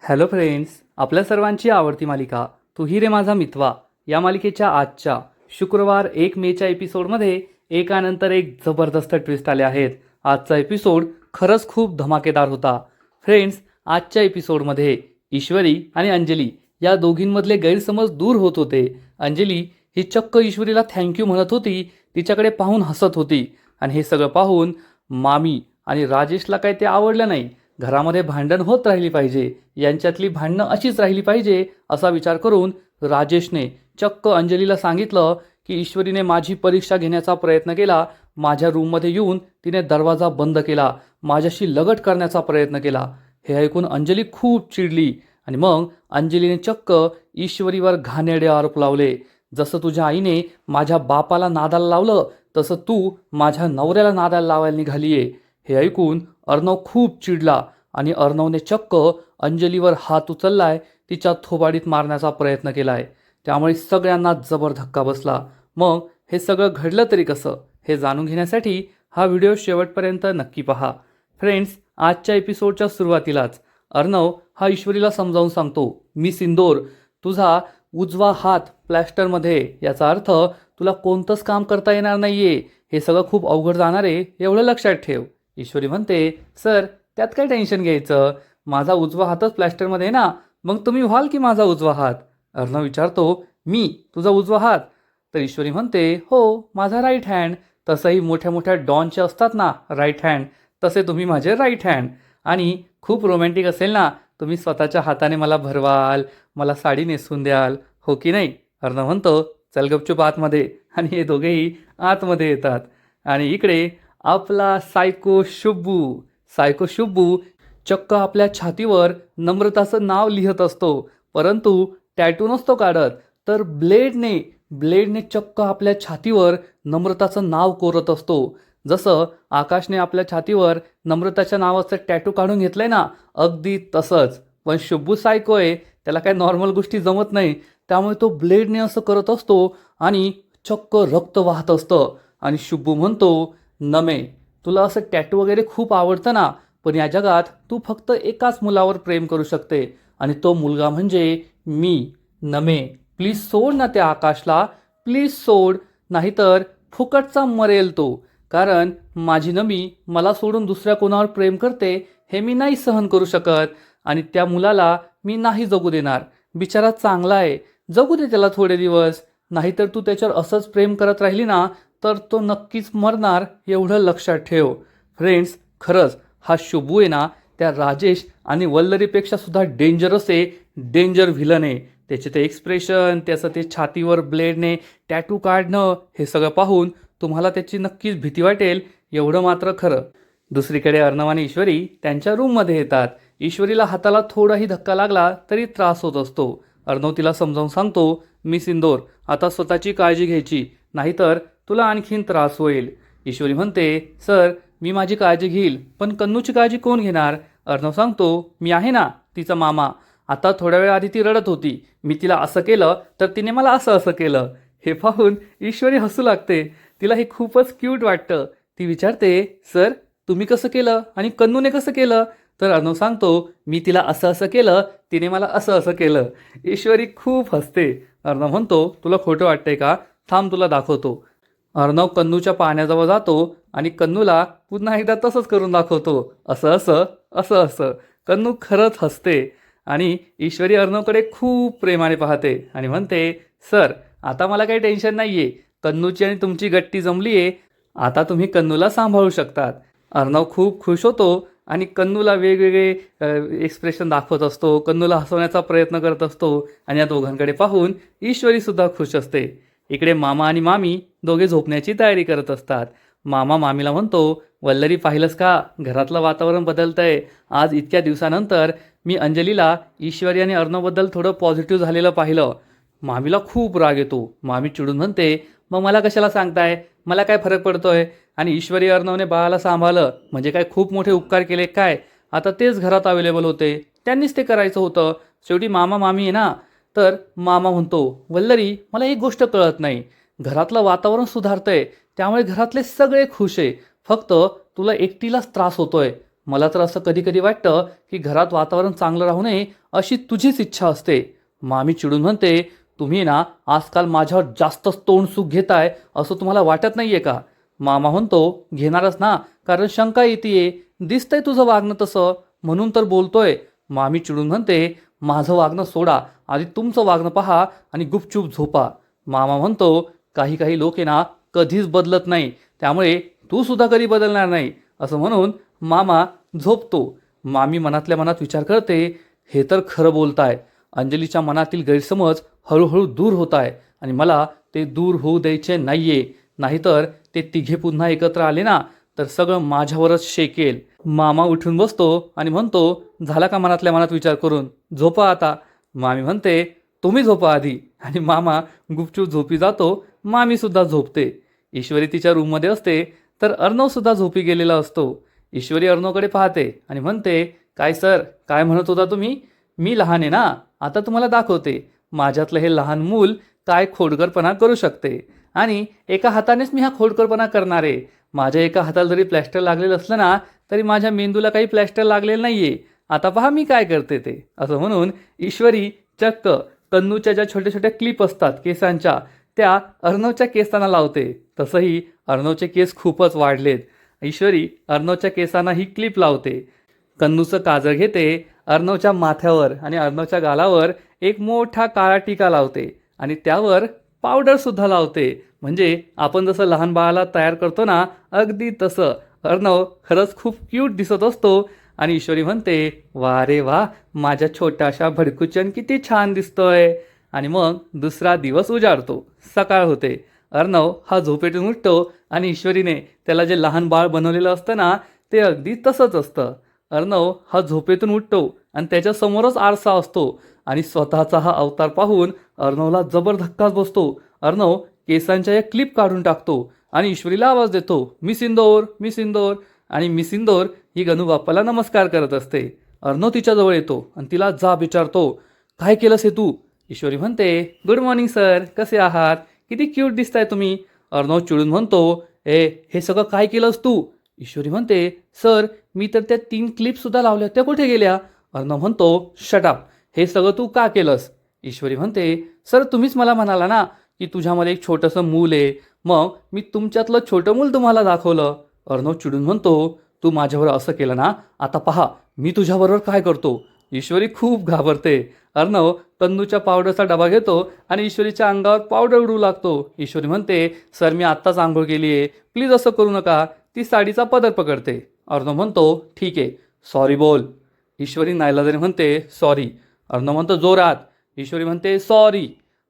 Hello friends, आपल्या सर्वांची आवडती मालिका तू ही रे माझा मितवा या मालिकेच्या आजच्या शुक्रवार 1 मेच्या एपिसोडमध्ये एकानंतर एक जबरदस्त ट्विस्ट आले आहेत. आजचा एपिसोड खरंच खूप धमाकेदार होता. फ्रेंड्स, आजच्या एपिसोडमध्ये ईश्वरी आणि अंजली या दोघींमधले गैरसमज दूर होत होते. अंजली ही चक्क ईश्वरीला थँक्यू म्हणत होती, तिच्याकडे पाहून हसत होती आणि हे सगळं पाहून मामी आणि राजेशला काही ते आवडलं नाही. घरामध्ये भांडण होत राहिली पाहिजे, यांच्यातली भांडणं अशीच राहिली पाहिजे असा विचार करून राजेशने चक्क अंजलीला सांगितलं की ईश्वरीने माझी परीक्षा घेण्याचा प्रयत्न केला, माझ्या रूममध्ये येऊन तिने दरवाजा बंद केला, माझ्याशी लगट करण्याचा प्रयत्न केला. हे ऐकून अंजली खूप चिडली आणि मग अंजलीने चक्क ईश्वरीवर घाणेरडे आरोप लावले. जसं तुझ्या आईने माझ्या बापाला नादाला लावलं तसं तू माझ्या नवऱ्याला नादाला लावायला निघालीये. हे ऐकून अर्णव खूप चिडला आणि अर्णवने चक्क अंजलीवर हात उचललाय, तिच्या थोबाडीत मारण्याचा प्रयत्न केलाय. त्यामुळे सगळ्यांना जबर धक्का बसला. मग हे सगळं घडलं तरी कसं हे जाणून घेण्यासाठी हा व्हिडिओ शेवटपर्यंत नक्की पहा. फ्रेंड्स, आजच्या एपिसोडच्या सुरुवातीलाच अर्णव हा ईश्वरीला समजावून सांगतो, मी सिंदूर, तुझा उजवा हात प्लॅस्टरमध्ये, याचा अर्थ तुला कोणतंच काम करता येणार नाहीये, हे सगळं खूप अवघड जाणार आहे, एवढं लक्षात ठेव. ईश्वरी म्हणते, सर त्यात काय टेन्शन घ्यायचं, माझा उजवा हातच प्लॅस्टरमध्ये आहे ना, मग तुम्ही व्हाल की माझा उजवा हात. अर्णव विचारतो, मी तुझा उजवा हात? तर ईश्वरी म्हणते, हो माझा राईट हँड. तसंही मोठ्या मोठ्या डॉनचे असतात ना राईट हँड, तसे तुम्ही माझे राईट हँड. आणि खूप रोमॅन्टिक असेल ना, तुम्ही स्वतःच्या हाताने मला भरवाल, मला साडी नेसून द्याल, हो की नाही. अर्णव म्हणतो, चल गपचूप आतमध्ये. आणि हे दोघेही आतमध्ये येतात आणि इकडे आपला सायको शुब्बू चक्क आपल्या छातीवर नम्रताचं नाव लिहित असतो, परंतु टॅटू नसतो काढत, तर ब्लेडने चक्क आपल्या छातीवर नम्रताचं नाव कोरत असतो. जसं आकाशने आपल्या छातीवर नम्रताच्या नावाचं टॅटू काढून घेतलंय ना, अगदी तसंच. पण शुब्बू सायको आहे, त्याला काय नॉर्मल गोष्टी जमत नाही, त्यामुळे तो ब्लेडने असं करत असतो आणि चक्क रक्त वाहत असतं. आणि शुब्बू म्हणतो, नमे, तुला असं टॅटू वगैरे खूप आवडतं ना, पण या जगात तू फक्त एकाच मुलावर प्रेम करू शकते आणि तो मुलगा म्हणजे मी. नमे, प्लीज सोड ना त्या आकाशला, प्लीज सोड, नाहीतर फुकटचा मरेल तो. कारण माझी नमी मला सोडून दुसऱ्या कोणावर प्रेम करते हे मी नाही सहन करू शकत आणि त्या मुलाला मी नाही जगू देणार. बिचारा चांगला आहे, जगू दे त्याला थोडे दिवस, नाहीतर तू त्याच्यावर असंच प्रेम करत राहिली ना तर तो नक्कीच मरणार, एवढं लक्षात ठेव. फ्रेंड्स, खरंच हा शुभू आहे ना, त्या राजेश आणि वल्लरीपेक्षा सुद्धा डेंजरस आहे, डेंजर व्हिलन आहे. त्याचे ते एक्सप्रेशन, त्याचं ते छातीवर ब्लेडने टॅटू काढणं, हे सगळं पाहून तुम्हाला त्याची नक्कीच भीती वाटेल, एवढं मात्र खरं. दुसरीकडे अर्णव आणि ईश्वरी त्यांच्या रूममध्ये येतात. ईश्वरीला हाताला थोडाही धक्का लागला तरी त्रास होत असतो. अर्णव तिला समजावून सांगतो, मी सिंदूर, आता स्वतःची काळजी घ्यायची, नाहीतर तुला आणखीन त्रास होईल. ईश्वरी म्हणते, सर मी माझी काळजी घेईल, पण कन्नूची काळजी कोण घेणार. अर्णव सांगतो, मी आहे ना, तिचा मामा. आता थोड्या वेळ आधी ती रडत होती, मी तिला असं केलं तर तिने मला असं केलं. हे पाहून ईश्वरी हसू लागते, तिला हे खूपच क्यूट वाटतं. ती विचारते, सर तुम्ही कसं केलं आणि कन्नूने कसं केलं. तर अर्णव सांगतो, मी तिला असं केलं, तिने मला असं केलं. ईश्वरी खूप हसते. अर्णव म्हणतो, तुला खोटं वाटतंय का, थांब तुला दाखवतो. अर्णव कन्नूच्या पाण्याजवळ जातो आणि कन्नूला पुन्हा एकदा तसंच करून दाखवतो, असं. कन्नू खरंच हसते आणि ईश्वरी अर्णवकडे खूप प्रेमाने पाहते आणि म्हणते, सर आता मला काही टेन्शन नाहीये, कन्नूची आणि तुमची गट्टी जमली आहे, आता तुम्ही कन्नूला सांभाळू शकतात. अर्णव खूप खुश होतो आणि कन्नूला वेगवेगळे एक्सप्रेशन दाखवत असतो, कन्नूला हसवण्याचा प्रयत्न करत असतो आणि या दोघांकडे पाहून ईश्वरीसुद्धा खुश असते. इकडे मामा आणि मामी दोघे झोपण्याची तयारी करत असतात. मामा मामीला म्हणतो, वल्लरी पाहिलंस का, घरातलं वातावरण बदलतंय. आज इतक्या दिवसानंतर मी अंजलीला ईश्वरी आणि अर्णवबद्दल थोडं पॉझिटिव्ह झालेलं पाहिलं. मामीला खूप राग येतो. मामी चिडून म्हणते, मग मला कशाला सांगताय, मला काय फरक पडतोय. आणि ईश्वरी अर्णवने बाळाला सांभाळलं म्हणजे काय खूप मोठे उपकार केले काय, आता तेच घरात अवेलेबल होते, त्यांनीच ते करायचं होतं, शेवटी मामा मामी आहे ना. तर मामा म्हणतो, वल्लरी मला एक गोष्ट कळत नाही, घरातलं वातावरण सुधारतंय त्यामुळे घरातले सगळे खुश आहे, फक्त तुला एकटीलाच त्रास होतोय. मला तर असं कधी कधी वाटतं की घरात वातावरण चांगलं राहू नये अशी तुझीच इच्छा असते. मामी चिडून म्हणते, तुम्ही ना आजकाल माझ्यावर जास्तच तोंडसुख घेताय असं तुम्हाला वाटत नाहीये का? मामा म्हणतो, घेणारच ना, कारण शंका येतेय, दिसतंय तुझं वागणं तसं म्हणून तर बोलतोय. मामी चिडून म्हणते, माझं वागणं सोडा, आधी तुमचं वागणं पहा आणि गुपचूप झोपा. मामा म्हणतो, काही काही लोक आहे ना कधीच बदलत नाही, त्यामुळे तू सुद्धा कधी बदलणार नाही असं म्हणून मामा झोपतो. मामी मनातल्या मनात विचार करते, हे तर खरं बोलताय. अंजलीच्या मनातील गैरसमज हळूहळू दूर होत आहे आणि मला ते दूर होऊ द्यायचे नाहीये. नाहीतर ते तिघे पुन्हा एकत्र आले ना तर सगळं माझ्यावरच शेकेल. मामा उठून बसतो आणि म्हणतो, झाला का मनातल्या मनात विचार करून, झोपा आता. मामी म्हणते, तुम्ही झोपा आधी, आणि मामा गुपचूप झोपी जातो. मामी सुद्धा झोपते. ईश्वरी तिच्या रूममध्ये असते तर अर्णव सुद्धा झोपी गेलेला असतो. ईश्वरी अर्णवकडे पाहते आणि म्हणते, काय सर, काय म्हणत होता तुम्ही? मी लहान आहे ना, आता तुम्हाला दाखवते माझ्यातलं हे लहान मूल काय खोडकरपणा करू शकते. आणि एका हातानेच मी हा खोडकरपणा करणार आहे. माझ्या एका हाताला जरी प्लॅस्टर लागलेलं असलं ना तरी माझ्या मेंदूला काही प्लॅस्टर लागलेलं नाहीये. आता पहा मी काय करते ते, असं म्हणून ईश्वरी चक्क कन्नूच्या ज्या छोट्या छोट्या क्लिप असतात केसांच्या, त्या अर्णवच्या केसांना लावते. तसंही अर्णवचे केस खूपच वाढलेत. ईश्वरी अर्णवच्या केसांना ही क्लिप लावते. कन्नूचं काजळ घेते अर्णवच्या माथ्यावर आणि अर्णवच्या गालावर एक मोठा काळा टिका लावते आणि त्यावर पावडर सुद्धा लावते. म्हणजे आपण जसं लहान बाळाला तयार करतो ना, अगदी तसं. अर्णव खरंच खूप क्यूट दिसत असतो आणि ईश्वरी म्हणते, वा रे वा, माझ्या छोट्याशा भडकूचन किती छान दिसतोय. आणि मग दुसरा दिवस उजाडतो, सकाळ होते. अर्णव हा झोपेतून उठतो आणि ईश्वरीने त्याला जे लहान बाळ बनवलेलं असतं ना ते अगदी तसंच असतं. अर्णव हा झोपेतून उठतो आणि त्याच्यासमोरच आरसा असतो आणि स्वतःचा हा अवतार पाहून अर्णवला जबर धक्काच बसतो. अर्णव केसांच्या या क्लिप काढून टाकतो आणि ईश्वरीला आवाज देतो, मी सिंदोर, मी सिंदोर. आणि मी सिंदोर ही गणू बाप्पाला नमस्कार करत असते. अर्णव तिच्याजवळ येतो आणि तिला जाब विचारतो, काय केलंस हे तू? ईश्वरी म्हणते, गुड मॉर्निंग सर, कसे आहात? किती क्यूट दिसताय तुम्ही. अर्णव चिडून म्हणतो, हे सगळं काय केलंस तू? ईश्वरी म्हणते, सर, मी तर त्या 3 क्लिपसुद्धा लावल्या, त्या कुठे गेल्या? अर्णव म्हणतो, शटअप, हे सगळं तू का केलंस? ईश्वरी म्हणते, सर, तुम्हीच मला म्हणाला ना की तुझ्यामध्ये एक छोटंसं मूल आहे, मग मी तुमच्यातलं छोटं मूल तुम्हाला दाखवलं. अर्णव चिडून म्हणतो, तू माझ्यावर असं केलं ना, आता पहा मी तुझ्याबरोबर काय करतो. ईश्वरी खूप घाबरते. अर्णव कन्नूच्या पावडरचा डबा घेतो आणि ईश्वरीच्या अंगावर पावडर उडवू लागतो. ईश्वरी म्हणते, सर, मी आत्ताच आंघोळ केली आहे, प्लीज असं करू नका. ती साडीचा पदर पकडते. अर्णव म्हणतो, ठीक आहे, सॉरी बोल. ईश्वरी नाईलाजाने म्हणते, सॉरी. अर्णव म्हणतो, जोरात. ईश्वरी म्हणते, सॉरी.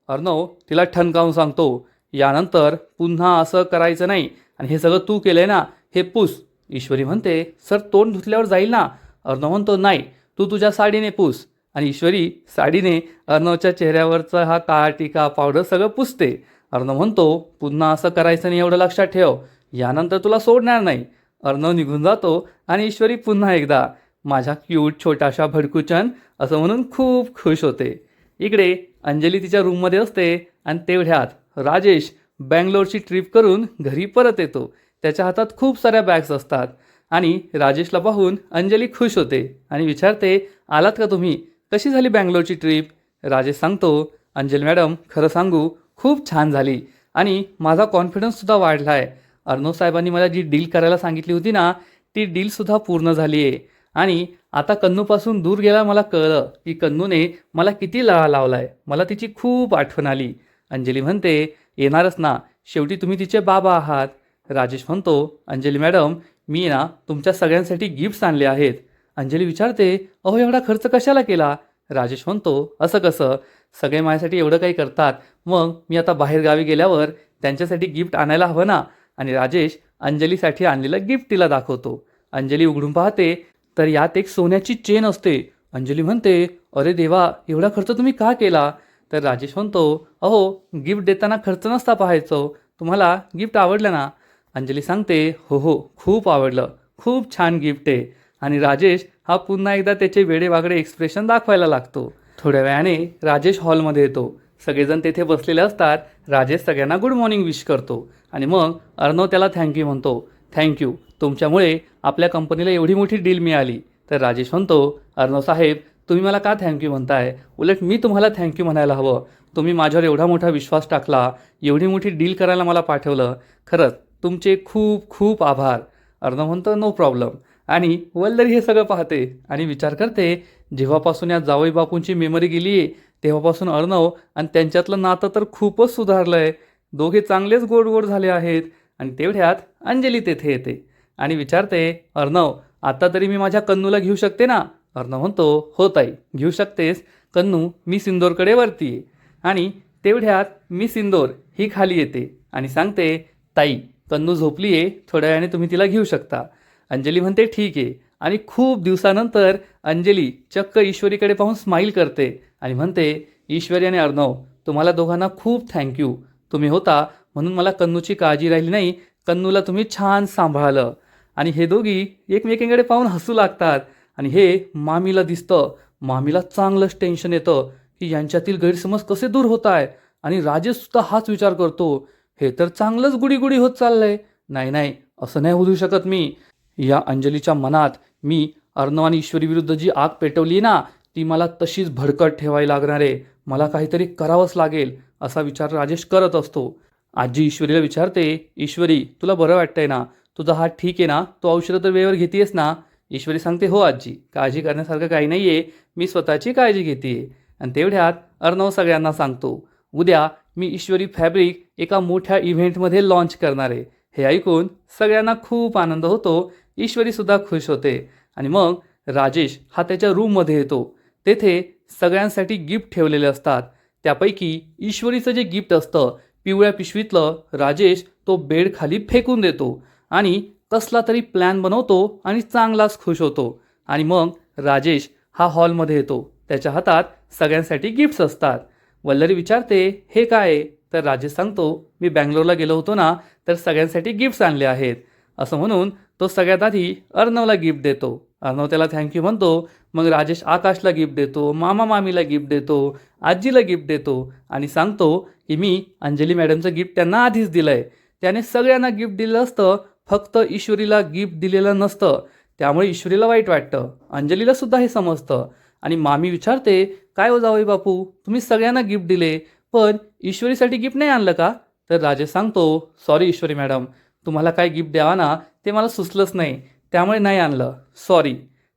अर्णव तिला ठणकावून सांगतो, यानंतर पुन्हा असं करायचं नाही आणि हे सगळं तू केलंय ना, हे पुस. ईश्वरी म्हणते, सर, तोंड धुतल्यावर जाईल ना? अर्णव म्हणतो, नाही, तू तुझ्या साडीने पुस. आणि ईश्वरी साडीने अर्णवच्या चेहऱ्यावरचा हा काळा टिका पावडर सगळं पुसते. अर्णव म्हणतो, पुन्हा असं करायचं नाही, एवढं लक्षात ठेव, यानंतर तुला सोडणार नाही. अर्णव निघून जातो आणि ईश्वरी पुन्हा एकदा माझ्या क्यूट छोटाशा भडकूचन असं म्हणून खूप खुश होते. इकडे अंजली तिच्या रूममध्ये असते आणि तेवढ्यात राजेश बँगलोरची ट्रिप करून घरी परत येतो. त्याच्या हातात खूप साऱ्या बॅग्स असतात आणि राजेशला पाहून अंजली खुश होते आणि विचारते, आलात का तुम्ही? कशी झाली बँगलोरची ट्रिप? राजेश सांगतो, अंजली मॅडम, खरं सांगू, खूप छान झाली आणि माझा कॉन्फिडन्ससुद्धा वाढला आहे. अर्णव साहेबांनी मला जी डील करायला सांगितली होती ना, ती डीलसुद्धा पूर्ण झाली आहे. आणि आता कन्नूपासून दूर गेला मला कळलं की कन्नूने मला किती लळा लावला आहे. मला तिची खूप आठवण आली. अंजली म्हणते, येणारच ना, शेवटी तुम्ही तिचे बाबा आहात. राजेश म्हणतो, अंजली मॅडम, मी ना तुमच्या सगळ्यांसाठी गिफ्ट्स आणले आहेत. अंजली विचारते, अहो, एवढा खर्च कशाला केला? राजेश म्हणतो, असं कसं, सगळे माझ्यासाठी एवढं काही करतात, मग मी आता बाहेर गावी गेल्यावर त्यांच्यासाठी गिफ्ट आणायला हवं ना. आणि राजेश अंजलीसाठी आणलेलं गिफ्ट तिला दाखवतो. अंजली उघडून पाहते तर यात एक सोन्याची चेन असते. अंजली म्हणते, अरे देवा, एवढा खर्च तुम्ही का केला? तर राजेश म्हणतो, अहो, गिफ्ट देताना खर्च नसता पाहायचो, तुम्हाला गिफ्ट आवडलं ना? अंजली सांगते, हो हो, खूप आवडलं, खूप छान गिफ्ट आहे. आणि राजेश हा पुन्हा एकदा त्याचे वेडेवाकडे एक्सप्रेशन दाखवायला लागतो. थोड्या वेळाने राजेश हॉलमध्ये येतो. सगळेजण तेथे बसलेले असतात. राजेश सगळ्यांना गुड मॉर्निंग विश करतो आणि मग अर्णव त्याला थँक्यू म्हणतो. थँक्यू, तुमच्यामुळे आपल्या कंपनीला एवढी मोठी डील मिळाली. तर राजेश म्हणतो, अर्णव साहेब तुम्ही मला का थँक्यू म्हणताय? उलट मी तुम्हाला थँक्यू म्हणायला हवं. तुम्ही माझ्यावर एवढा मोठा विश्वास टाकला, एवढी मोठी डील करायला मला पाठवलं. खरंच तुमचे खूप खूप आभार. अर्णव म्हणतो, नो प्रॉब्लेम. आणि वल्लरी हे सगळं पाहते आणि विचार करते, जेव्हापासून या जावई बापूंची मेमरी गेली आहे तेव्हापासून अर्णव आणि त्यांच्यातलं नातं तर खूपच सुधारलं आहे. दोघे चांगलेच गोड गोड झाले आहेत. आणि तेवढ्यात अंजली तेथे येते आणि विचारते, अर्णव आता तरी मी माझ्या कन्नूला घेऊ शकते ना? अर्णव म्हणतो, हो ताई घेऊ शकतेस. कन्नू मी सिंदोरकडे वरती आहे. आणि तेवढ्यात मी सिंदोर ही खाली येते आणि सांगते, ताई कन्नू झोपली आहे, थोड्या वेळाने तुम्ही तिला घेऊ शकता. अंजली म्हणते, ठीक आहे. आणि खूप दिवसानंतर अंजली चक्क ईश्वरीकडे पाहून स्माईल करते आणि म्हणते, ईश्वरी आणि अर्णव तुम्हाला दोघांना खूप थँक्यू. तुम्ही होता म्हणून मला कन्नूची काळजी राहिली नाही. कन्नूला तुम्ही छान सांभाळलं. आणि हे दोघी एकमेकींकडे पाहून हसू लागतात. आणि हे मामीला दिसतं. मामीला चांगलंच टेन्शन येतं की यांच्यातील गैरसमज कसे दूर होत आहे. आणि राजेशसुद्धा हाच विचार करतो, हे तर चांगलंच गुडी होत चाललंय. नाही नाही, असं नाही होऊ शकत मी. या अंजलीच्या मनात मी अर्णव आणि ईश्वरी विरुद्ध जी आग पेटवली ना, ती मला तशीच भडकत ठेवायला लागणार आहे. मला काहीतरी करावंच लागेल असा विचार राजेश करत असतो. आजी ईश्वरीला विचारते, ईश्वरी तुला बरं वाटतंय ना? तुझा हात ठीक आहे ना? तो औषधं तर वेळेवर घेतेयस ना? ईश्वरी सांगते, हो आजी, काळजी करण्यासारखं काही नाही आहे, मी स्वतःची काळजी घेते. आणि तेवढ्यात अर्णव सगळ्यांना सांगतो, उद्या मी ईश्वरी फॅब्रिक एका मोठ्या इव्हेंटमध्ये लॉन्च करणार आहे. हे ऐकून सगळ्यांना खूप आनंद होतो. ईश्वरीसुद्धा खुश होते. आणि मग राजेश हा त्याच्या रूममध्ये येतो. तेथे सगळ्यांसाठी गिफ्ट ठेवलेले असतात. त्यापैकी ईश्वरीचं जे गिफ्ट असतं पिवळ्या पिशवीतलं, राजेश तो बेड खाली फेकून देतो आणि कसला तरी प्लॅन बनवतो आणि चांगलाच खुश होतो. आणि मग राजेश हा हॉलमध्ये येतो. त्याच्या हातात सगळ्यांसाठी गिफ्ट्स असतात. वल्लरी विचारते, हे काय आहे? तर राजेश सांगतो, मी बँगलोरला गेलो होतो ना, तर सगळ्यांसाठी गिफ्ट्स आणले आहेत. असं म्हणून तो सगळ्यात आधी अर्णवला गिफ्ट देतो. अर्णव त्याला थँक्यू म्हणतो. मग राजेश आकाशला गिफ्ट देतो, मामा मामीला गिफ्ट देतो, आजीला गिफ्ट देतो आणि सांगतो की मी अंजली मॅडमचं गिफ्ट त्यांना आधीच दिलं आहे. त्याने सगळ्यांना गिफ्ट दिलं असतं, फक्त ईश्वरीला गिफ्ट दिलेलं नसतं. त्यामुळे ईश्वरीला वाईट वाटतं. अंजलीला सुद्धा हे समजतं. आणि मामी विचारते, काय हो जावई बापू, तुम्ही सगळ्यांना गिफ्ट दिले पण ईश्वरीसाठी गिफ्ट नाही आणलं का? तर राजेश सांगतो, सॉरी ईश्वरी मॅडम, तुम्हाला काय गिफ्ट द्यावा ना ते मला सुचलंच नाही, त्यामुळे नाही आणलं, सॉरी.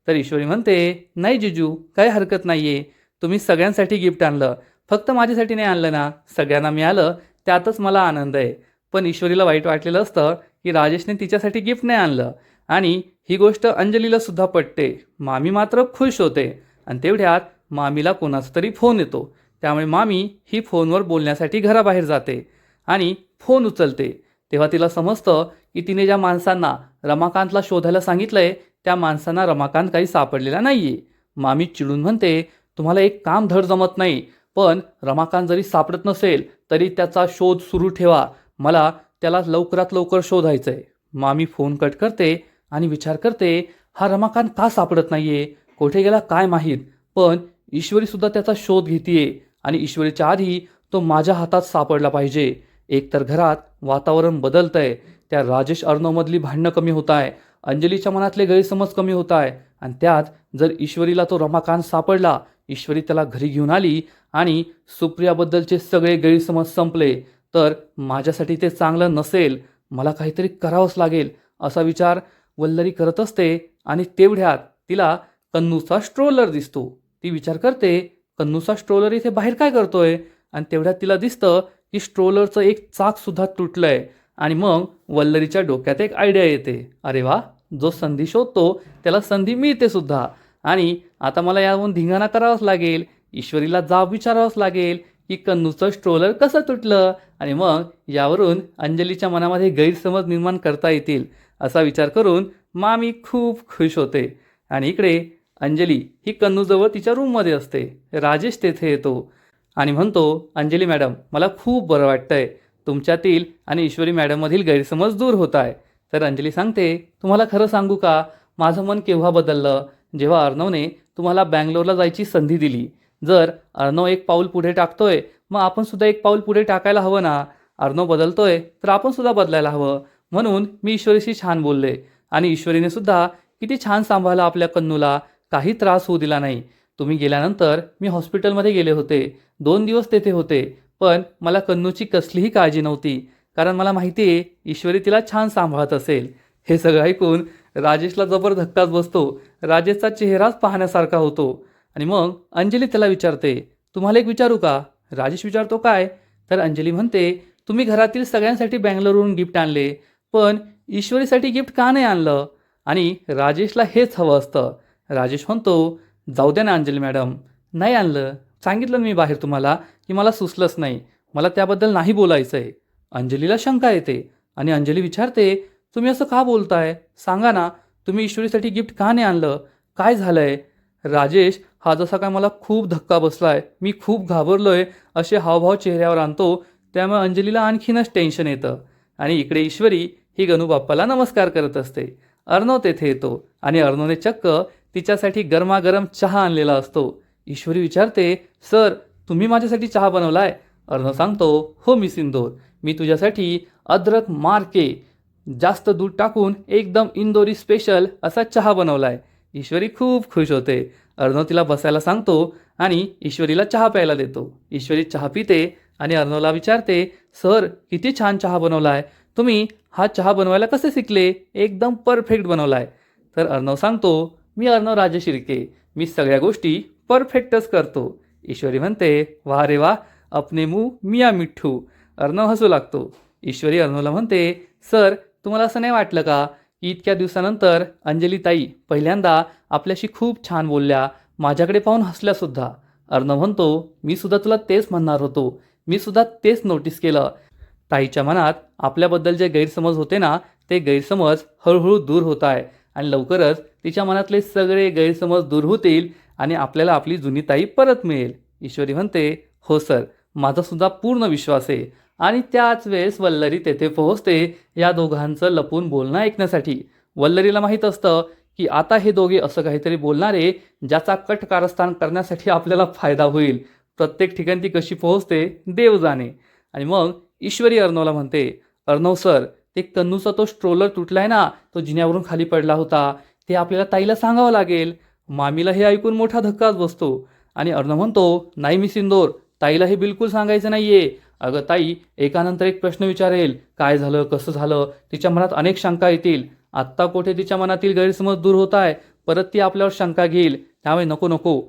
तर ईश्वरी म्हणते, नाही जिजू काही हरकत नाही आहे, तुम्ही सगळ्यांसाठी गिफ्ट आणलं, फक्त माझ्यासाठी नाही आणलं ना? सगळ्यांना मिळालं त्यातच मला आनंद आहे. पण ईश्वरीला वाईट वाटलेलं असतं की राजेशने तिच्यासाठी गिफ्ट नाही आणलं. आणि ही गोष्ट अंजलीला सुद्धा पटते. मामी मात्र खुश होते. आणि तेवढ्यात मामीला कोणाचा तरी फोन येतो. त्यामुळे मामी ही फोनवर बोलण्यासाठी घराबाहेर जाते आणि फोन उचलते. तेव्हा तिला समजतं की तिने ज्या माणसांना रमाकांतला शोधायला सांगितलंय त्या माणसांना रमाकांत काही सापडलेला नाहीये. मामी चिडून म्हणते, तुम्हाला एक काम धड जमत नाही, पण रमाकांत जरी सापडत नसेल तरी त्याचा शोध सुरू ठेवा, मला त्याला लवकरात लवकर शोधायचंय. मामी फोन कट करते आणि विचार करते, हा रमाकांत का सापडत नाहीये, कुठे गेला काय माहीत. पण ईश्वरीसुद्धा त्याचा शोध घेतीये आणि ईश्वरीच्या आधी तो माझ्या हातात सापडला पाहिजे. एकतर घरात वातावरण बदलतंय, त्या राजेश अर्णवमधली भांडणं कमी होत आहे, अंजलीच्या मनातले गैरसमज कमी होत आहे. आणि त्यात जर ईश्वरीला तो रमाकांत सापडला, ईश्वरी त्याला घरी घेऊन आली आणि सुप्रियाबद्दलचे सगळे गैरसमज संपले, तर माझ्यासाठी ते चांगलं नसेल. मला काहीतरी करावंच लागेल असा विचार वल्लरी करत असते. आणि तेवढ्यात तिला कन्नूचा स्ट्रोलर दिसतो. ती विचार करते, कन्नूचा स्ट्रोलर इथे बाहेर काय करतोय? आणि तेवढ्यात तिला दिसतं की स्ट्रोलरचं एक चाकसुद्धा तुटलंय. आणि मग वल्लरीच्या डोक्यात एक आयडिया येते, अरे वा, जो संधी शोधतो त्याला संधी मिळते सुद्धा. आणि आता मला यावरून धिंगाणा करावाच लागेल, ईश्वरीला जाब विचारावंच लागेल की कन्नूचं स्ट्रोलर कसं तुटलं, आणि मग यावरून अंजलीच्या मनामध्ये गैरसमज निर्माण करता येतील असा विचार करून मामी खूप खुश होते. आणि इकडे अंजली ही कन्नूजवळ तिच्या रूममध्ये असते. राजेश तेथे येतो आणि म्हणतो, अंजली मॅडम मला खूप बरं वाटतंय, तुमच्यातील आणि ईश्वरी मॅडममधील गैरसमज दूर होत आहे. तर अंजली सांगते, तुम्हाला खरं सांगू का, माझं मन केव्हा बदललं, जेव्हा अर्णवने तुम्हाला बँगलोरला जायची संधी दिली. जर अर्णव एक पाऊल पुढे टाकतोय, मग आपण सुद्धा एक पाऊल पुढे टाकायला हवं ना. अर्णव बदलतोय तर आपण सुद्धा बदलायला हवं. म्हणून मी ईश्वरीशी छान बोलले आणि ईश्वरीने सुद्धा किती छान सांभाळलं आपल्या कन्नूला, काही त्रास होऊ दिला नाही. तुम्ही गेल्यानंतर मी हॉस्पिटलमध्ये गेले होते, 2 दिवस तेथे होते, पण मला कन्नूची कसलीही काळजी नव्हती, कारण मला माहिती आहे ईश्वरी तिला छान सांभाळत असेल. हे सगळं ऐकून राजेशला जबर धक्काच बसतो. राजेशचा चेहराच पाहण्यासारखा होतो. आणि मग अंजली त्याला विचारते, तुम्हाला एक विचारू का? राजेश विचारतो, काय? तर अंजली म्हणते, तुम्ही घरातील सगळ्यांसाठी बँगलोरवरून गिफ्ट आणले, पण ईश्वरीसाठी गिफ्ट का नाही आणलं? आणि राजेशला हेच हवं असतं. राजेश म्हणतो, जाऊ द्या ना अंजली मॅडम, नाही आणलं. सांगितलं मी बाहेर तुम्हाला की मला सुचलंच नाही, मला त्याबद्दल नाही बोलायचं आहे. अंजलीला शंका येते आणि अंजली विचारते, तुम्ही असं का बोलताय? सांगा ना, तुम्ही ईश्वरीसाठी गिफ्ट का नाही आणलं? काय झालंय? राजेश हा जसा काय मला खूप धक्का बसलाय, मी खूप घाबरलोय असे हावभाव चेहऱ्यावर आणतो. त्यामुळे अंजलीला आणखीनच टेन्शन येतं. आणि इकडे ईश्वरी ही गणूबाप्पाला नमस्कार करत असते. अर्णव तेथे येतो आणि अर्णवने चक्क तिच्यासाठी गरमागरम चहा आणलेला असतो. ईश्वरी विचारते, सर तुम्ही माझ्यासाठी चहा बनवलाय? अर्णव सांगतो, हो मिस इंदोर, मी तुझ्यासाठी अद्रक मार्के जास्त दूध टाकून एकदम इंदोरी स्पेशल असा चहा बनवलाय. ईश्वरी खूप खुश होते. अर्णव तिला बसायला सांगतो आणि ईश्वरीला चहा प्यायला देतो. ईश्वरी चहा पिते आणि अर्णवला विचारते, सर किती छान चहा बनवलाय, तुम्ही हा चहा बनवायला कसे शिकले? एकदम परफेक्ट बनवलाय. तर अर्णव सांगतो, मी अर्णव राजे शिर्के, मी सगळ्या गोष्टी परफेक्टच करतो. ईश्वरी म्हणते, वा रे वा, अपने मुंह मिया मिठ्ठू. अर्णव हसू लागतो. ईश्वरी अर्णवला म्हणते, सर तुम्हाला असं नाही वाटलं का की इतक्या दिवसानंतर अंजलीताई पहिल्यांदा आपल्याशी खूप छान बोलल्या, माझ्याकडे पाहून हसल्यासुद्धा? अर्णव म्हणतो, मी सुद्धा तुला तेच म्हणणार होतो, मी सुद्धा तेच नोटीस केलं. ताईच्या मनात आपल्याबद्दल जे गैरसमज होते ना, ते गैरसमज हळूहळू दूर होत आहे आणि लवकरच तिच्या मनातले सगळे गैरसमज दूर होतील आणि आपल्याला आपली जुनी ताई परत मिळेल. ईश्वरी म्हणते, हो सर, माझा सुद्धा पूर्ण विश्वास आहे. आणि त्याच वेळेस वल्लरी तेथे पोहोचते या दोघांचं लपून बोलणं ऐकण्यासाठी. वल्लरीला माहीत असतं की आता हे दोघे असं काहीतरी बोलणारे ज्याचा कट कारस्थान करण्यासाठी आपल्याला फायदा होईल. प्रत्येक ठिकाणी ती कशी पोहोचते देव जाणे. आणि मग ईश्वरी अर्णवला म्हणते, अर्णव सर, ते कन्नूचा तो स्ट्रोलर तुटलाय ना, तो जिन्यावरून खाली पडला होता, ते आपल्याला ताईला सांगावं लागेल. मामीला हे ऐकून मोठा धक्काच बसतो आणि अर्णव म्हणतो, नाही मिस इंदोर, ताईला हे बिलकुल सांगायचं नाहीये. अगं ताई एकानंतर एक प्रश्न विचारेल, काय झालं, कसं झालं, तिच्या मनात अनेक शंका येतील. आत्ता कुठे तिच्या मनातील गैरसमज दूर होत आहे, परत ती आपल्यावर शंका घेईल, त्यामुळे नको नको.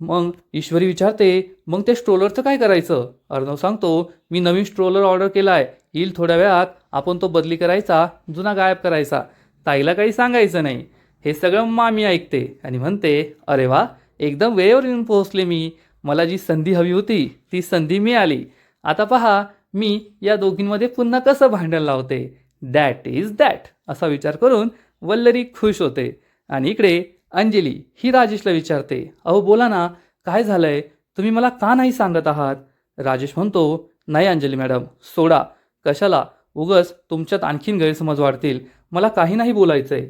मग ईश्वरी विचारते, मग ते स्ट्रोलरचं काय करायचं? अर्णव सांगतो, मी नवीन स्ट्रोलर ऑर्डर केला आहे, येईल थोड्या वेळात, आपण तो बदली करायचा, जुना गायब करायचा, ताईला काही सांगायचं नाही. हे सगळं मामी ऐकते आणि म्हणते, अरे वा, एकदम वेळेवर येऊन पोहोचले मी, मला जी संधी हवी होती ती संधी मिळाली. आता पहा मी या दोघींमध्ये पुन्हा कसं भांडण लावते. दॅट इज दॅट असा विचार करून वल्लरी खुश होते. आणि इकडे अंजली ही राजेशला विचारते, अहो बोला ना, काय झालंय, तुम्ही मला का नाही सांगत आहात? राजेश म्हणतो, नाही अंजली मॅडम, सोडा, कशाला, उगच तुमच्यात आणखीन गैरसमज वाढतील, मला काही नाही बोलायचंय.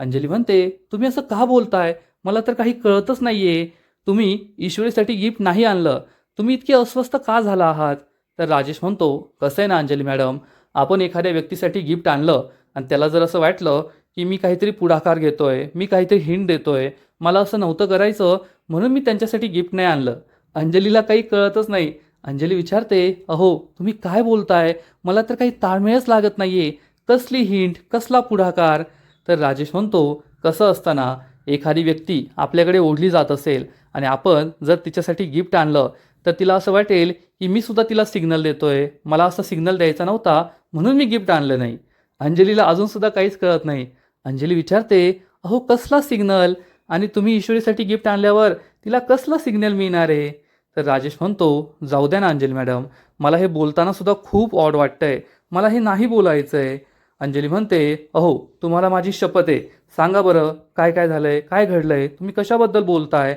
अंजली म्हणते, तुम्ही असं का बोलताय, मला तर काही कळतच नाहीये. तुम्ही ईश्वरीसाठी गिफ्ट नाही आणलं, तुम्ही इतके अस्वस्थ का झाला आहात? तर राजेश म्हणतो, कसं आहे ना अंजली मॅडम, आपण एखाद्या व्यक्तीसाठी गिफ्ट आणलं आणि त्याला जर असं वाटलं की मी काहीतरी पुढाकार घेतोय, मी काहीतरी हिंट देतोय, मला असं नव्हतं करायचं म्हणून मी त्यांच्यासाठी गिफ्ट नाही आणलं. अंजलीला काही कळतच नाही. अंजली विचारते, अहो तुम्ही काय बोलताय, मला तर काही ताळमेळच लागत नाहीये, कसली हिंट, कसला पुढाकार? तर राजेश म्हणतो, कसं असताना एखादी व्यक्ती आपल्याकडे ओढली जात असेल आणि आपण जर तिच्यासाठी गिफ्ट आणलं तर तिला असं वाटेल की मी सुद्धा तिला सिग्नल देतोय, मला असं सिग्नल द्यायचा नव्हता म्हणून मी गिफ्ट आणलं नाही. अंजलीला अजूनसुद्धा काहीच कळत नाही. अंजली विचारते, अहो कसला सिग्नल, आणि तुम्ही ईश्वरीसाठी गिफ्ट आणल्यावर तिला कसला सिग्नल मिळणार आहे? तर राजेश म्हणतो, जाऊ द्या ना अंजली मॅडम, मला हे बोलताना सुद्धा खूप ऑड वाटतंय, मला हे नाही बोलायचं आहे. अंजली म्हणते, अहो तुम्हाला माझी शपथ आहे, सांगा बरं काय काय झालंय, काय घडलंय, तुम्ही कशाबद्दल बोलताय?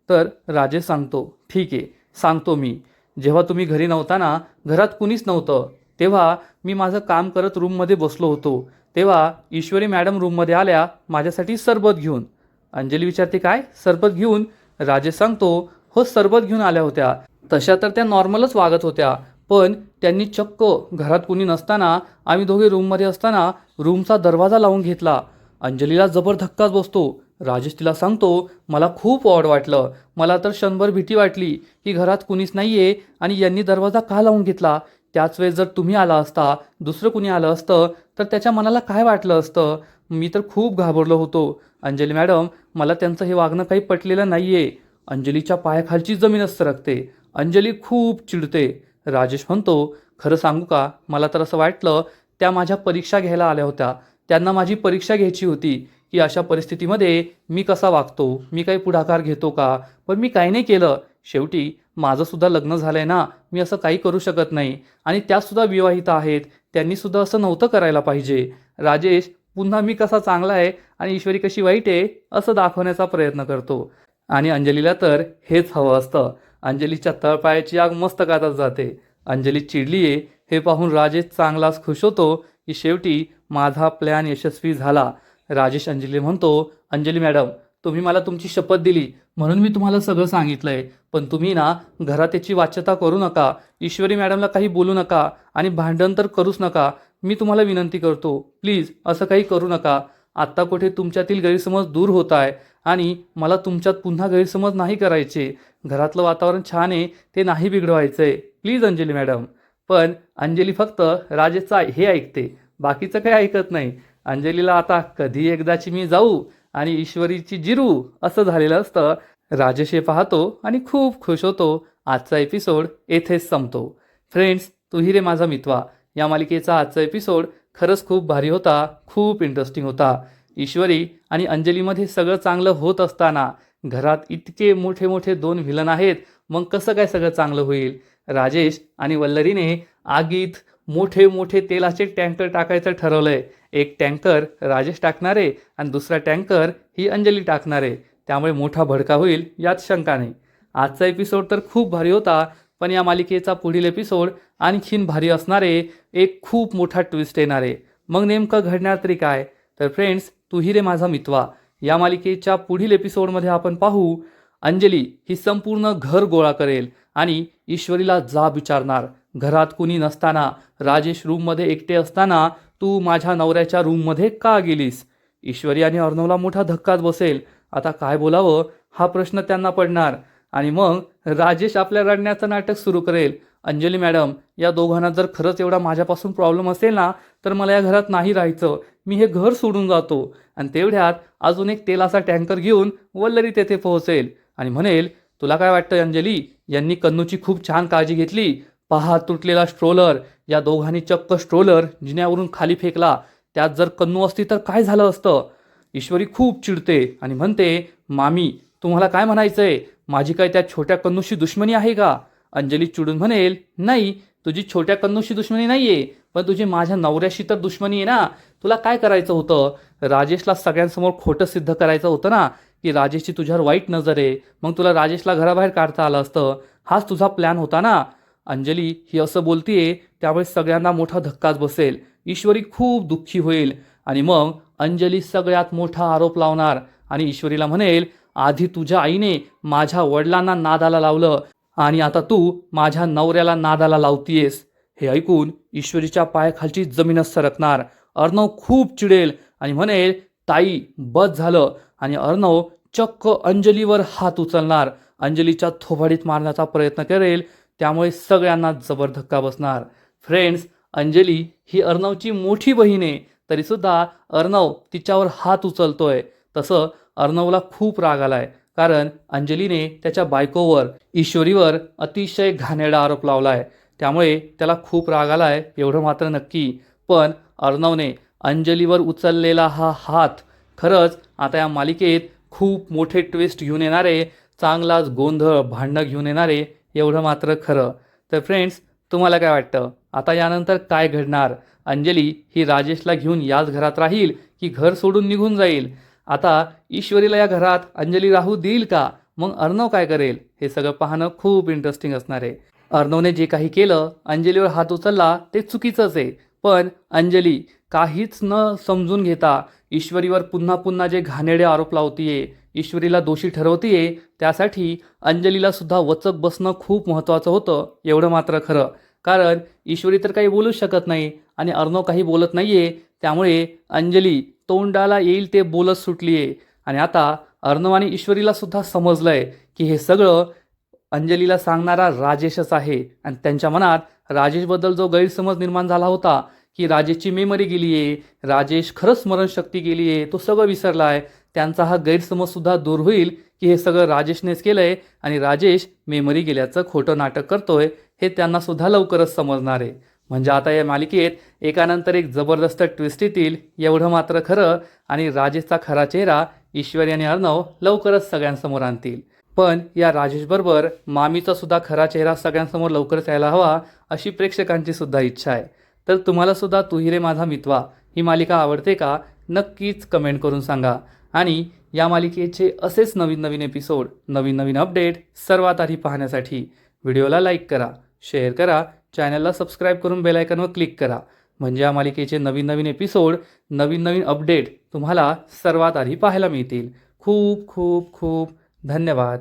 तर राजेश सांगतो, ठीक आहे सांगतो मी. जेव्हा तुम्ही घरी नव्हता ना, घरात कुणीच नव्हतं, तेव्हा मी माझं काम करत रूममध्ये बसलो होतो, तेव्हा ईश्वरी मॅडम रूममध्ये आल्या माझ्यासाठी सरबत घेऊन. अंजली विचारते, काय सरबत घेऊन? राजेश सांगतो, हो सरबत घेऊन आल्या होत्या. तशा तर त्या नॉर्मलच वागत होत्या, पण त्यांनी चक्क घरात कुणी नसताना आम्ही दोघे रूममध्ये असताना रूमचा दरवाजा लावून घेतला. अंजलीला जबर धक्काच बसतो. राजेश तिला सांगतो, मला खूप ऑड वाटलं. मला तर क्षणभर भीती वाटली की घरात कुणीच नाहीये आणि यांनी दरवाजा का लावून घेतला. त्याच वेळेस जर तुम्ही आला असता, दुसरं कुणी आलं असतं तर त्याच्या मनाला काय वाटलं असतं. मी तर खूप घाबरलो होतो. अंजली मॅडम, मला त्यांचं हे वागणं काही पटलेलं नाहीये. अंजलीच्या पायाखालची जमीनच सरकते. अंजली खूप चिडते. राजेश म्हणतो, खरं सांगू का, मला तर असं वाटलं त्या माझ्या परीक्षा घ्यायला आल्या होत्या. त्यांना माझी परीक्षा घ्यायची होती की अशा परिस्थितीमध्ये मी कसा वागतो, मी काही पुढाकार घेतो का. पण मी काही नाही केलं. शेवटी माझंसुद्धा लग्न झालं आहे ना, मी असं काही करू शकत नाही. आणि त्यासुद्धा विवाहित आहेत. त्यांनीसुद्धा असं नव्हतं करायला पाहिजे. राजेश पुन्हा मी कसा चांगला आहे आणि ईश्वरी कशी वाईट आहे असं दाखवण्याचा प्रयत्न करतो. आणि अंजलीला तर हेच हवं असतं. अंजलीच्या तळपायाची आग मस्तकातच जाते. अंजली चिडली आहे हे पाहून राजेश चांगलाच खुश होतो की शेवटी माझा प्लॅन यशस्वी झाला. राजेश अंजली म्हणतो, अंजली मॅडम, तुम्ही मला तुमची शपथ दिली म्हणून मी तुम्हाला सगळं सांगितलंय. पण तुम्ही ना घरात याची वाच्यता करू नका. ईश्वरी मॅडमला काही बोलू नका आणि भांडण तर करूच नका. मी तुम्हाला विनंती करतो, प्लीज असं काही करू नका. आत्ता कुठे तुमच्यातील गैरसमज दूर होत आहे आणि मला तुमच्यात पुन्हा गैरसमज नाही करायचे. घरातलं वातावरण छान आहे ते नाही बिघडवायचंय. Please Anjali madam. पण अंजली फक्त राजेशचं हे ऐकते, बाकीचं काही ऐकत नाही. अंजलीला आता कधी एकदाची मी जाऊ आणि ईश्वरीची जिरू असं झालेलं असतं. राजेश हे पाहतो आणि खूप खुश होतो. आजचा एपिसोड येथेच संपतो. फ्रेंड्स, तू ही रे माझा मितवा या मालिकेचा आजचा एपिसोड खरंच खूप भारी होता, खूप इंटरेस्टिंग होता. ईश्वरी आणि अंजलीमध्ये सगळं चांगलं होत असताना घरात इतके मोठे मोठे दोन व्हिलन आहेत, मग कसं काय सगळं चांगलं होईल. राजेश आणि वल्लरीने आगीत मोठे मोठे तेलाचे टँकर टाकायचं ठरवलंय. एक टँकर राजेश टाकणार आहे आणि दुसरा टँकर ही अंजली टाकणार आहे. त्यामुळे मोठा भडका होईल यात शंका नाही. आजचा एपिसोड तर खूप भारी होता, पण या मालिकेचा पुढील एपिसोड आणखीन भारी असणार आहे. एक खूप मोठा ट्विस्ट येणार आहे. मग नेमकं घडणार तरी काय. तर फ्रेंड्स, तू ही रे माझा मितवा या मालिकेच्या पुढील एपिसोडमध्ये आपण पाहू, अंजली ही संपूर्ण घर गोळा करेल आणि ईश्वरीला जाब विचारणार. घरात कुणी नसताना, राजेश रूममध्ये एकटे असताना तू माझ्या नवऱ्याच्या रूममध्ये का गेलीस. ईश्वरी आणि अर्णवला मोठा धक्काच बसेल. आता काय बोलावं हा प्रश्न त्यांना पडणार. आणि मग राजेश आपल्या रडण्याचं नाटक सुरू करेल. अंजली मॅडम, या दोघांना जर खरंच एवढा माझ्यापासून प्रॉब्लेम असेल ना, तर मला या घरात नाही राहायचं. मी हे घर सोडून जातो. आणि तेवढ्यात अजून एक तेलाचा टँकर घेऊन वल्लरी तेथे पोहोचेल आणि म्हणेल, तुला काय वाटतं अंजली, यांनी कन्नूची खूप छान काळजी घेतली. पहा तुटलेला स्ट्रोलर. या दोघांनी चक्क स्ट्रोलर जिन्यावरून खाली फेकला. त्यात जर कन्नू असती तर काय झालं असतं. ईश्वरी खूप चिडते आणि म्हणते, मामी तुम्हाला काय म्हणायचंय, माझी काय त्या छोट्या कन्नूशी दुश्मनी आहे का. अंजली चिडून म्हणेल, नाही, तुझी छोट्या कन्नूशी दुश्मनी नाहीये, पण तुझी माझ्या नवऱ्याशी तर दुश्मनी आहे ना. तुला काय करायचं होतं, राजेशला सगळ्यांसमोर खोटं सिद्ध करायचं होतं ना की राजेशची तुझ्यावर वाईट नजर आहे. मग तुला राजेशला घराबाहेर काढता आलं असतं. हाच तुझा प्लॅन होता ना. अंजली ही असं बोलतीये त्यामुळे सगळ्यांना मोठा धक्काच बसेल. ईश्वरी खूप दुःखी होईल आणि मग अंजली सगळ्यात मोठा आरोप लावणार आणि ईश्वरीला म्हणेल, आधी तुझ्या आईने माझ्या वडिलांना नादाला लावलं आणि आता तू माझ्या नवऱ्याला नादाला लावतीयेस. हे ऐकून ईश्वरीच्या पायाखालची जमीनच सरकणार. अर्णव खूप चिडेल आणि म्हणेल, ताई बस झालं. आणि अर्णव चक्क अंजलीवर हात उचलणार. अंजलीच्या थोबाडीत मारण्याचा प्रयत्न करेल. त्यामुळे सगळ्यांना जबर धक्का बसणार. फ्रेंड्स, अंजली ही अर्णवची मोठी बहीण आहे, तरीसुद्धा अर्णव तिच्यावर हात उचलतोय. तसं अर्णवला खूप राग आलाय, कारण अंजलीने त्याच्या बायकोवर, ईश्वरीवर अतिशय घाणेरडा आरोप लावलाय. त्यामुळे त्याला खूप राग आलाय एवढं मात्र नक्की. पण अर्णवने अंजलीवर उचललेला हा हात खरंच आता या मालिकेत खूप मोठे ट्विस्ट घेऊन येणारे, चांगलाच गोंधळ भांडणं घेऊन येणारे एवढं मात्र खरं. तर फ्रेंड्स, तुम्हाला काय वाटतं, आता यानंतर काय घडणार. अंजली ही राजेशला घेऊन याच घरात राहील की घर सोडून निघून जाईल. आता ईश्वरीला या घरात अंजली राहू देईल का. मग अर्णव काय करेल हे सगळं पाहणं खूप इंटरेस्टिंग असणार आहे. अर्णवने जे काही केलं, अंजलीवर हात उचलला, ते चुकीचंच आहे. पण अंजली काहीच न समजून घेता ईश्वरीवर पुन्हा पुन्हा जे घाणेरडे आरोप लावतीये, ईश्वरीला दोषी ठरवतीये, त्यासाठी अंजलीला सुद्धा वचक बसणं खूप महत्त्वाचं होतं एवढं मात्र खरं. कारण ईश्वरी तर काही बोलूच शकत नाही आणि अर्णव काही बोलत नाहीये, त्यामुळे अंजली तोंडाला येईल ते बोलत सुटलीये. आणि आता अर्णव आणि ईश्वरीला सुद्धा समजलंय की हे सगळं अंजलीला सांगणारा राजेशच आहे. आणि त्यांच्या मनात राजेशबद्दल जो गैरसमज निर्माण झाला होता की राजेशची मेमरी गेली आहे, राजेश खरंच स्मरणशक्ती गेली आहे, तो सगळं विसरला आहे, त्यांचा हा गैरसमजसुद्धा दूर होईल की हे सगळं राजेशनेच केलं आहे आणि राजेश मेमरी गेल्याचं खोटं नाटक करतोय हे त्यांनासुद्धा लवकरच समजणार आहे. म्हणजे आता या मालिकेत एकानंतर एक जबरदस्त ट्विस्ट येतील एवढं मात्र खरं. आणि राजेशचा खरा चेहरा ईश्वरी आणि अर्णव लवकरच सगळ्यांसमोर आणतील. पण या राजेशबरोबर मामीचा सुद्धा खरा चेहरा सगळ्यांसमोर लवकरच यायला हवा अशी प्रेक्षकांची सुद्धा इच्छा आहे. तर तुम्हाला सुद्धा तू ही रे माझा मितवा ही मालिका आवडते का? नक्कीच कमेंट करून सांगा. आणि या मालिकेचे असेच नवीन नवीन एपिसोड, नवीन नवीन अपडेट सर्वात आधी पाहण्यासाठी व्हिडिओला लाईक करा, शेअर करा, चॅनलला सबस्क्राईब करून बेल आयकॉनवर क्लिक करा. म्हणजे या मालिकेचे नवीन नवीन एपिसोड, नवीन नवीन अपडेट तुम्हाला सर्वात आधी पाहायला मिळतील. खूप खूप खूप धन्यवाद.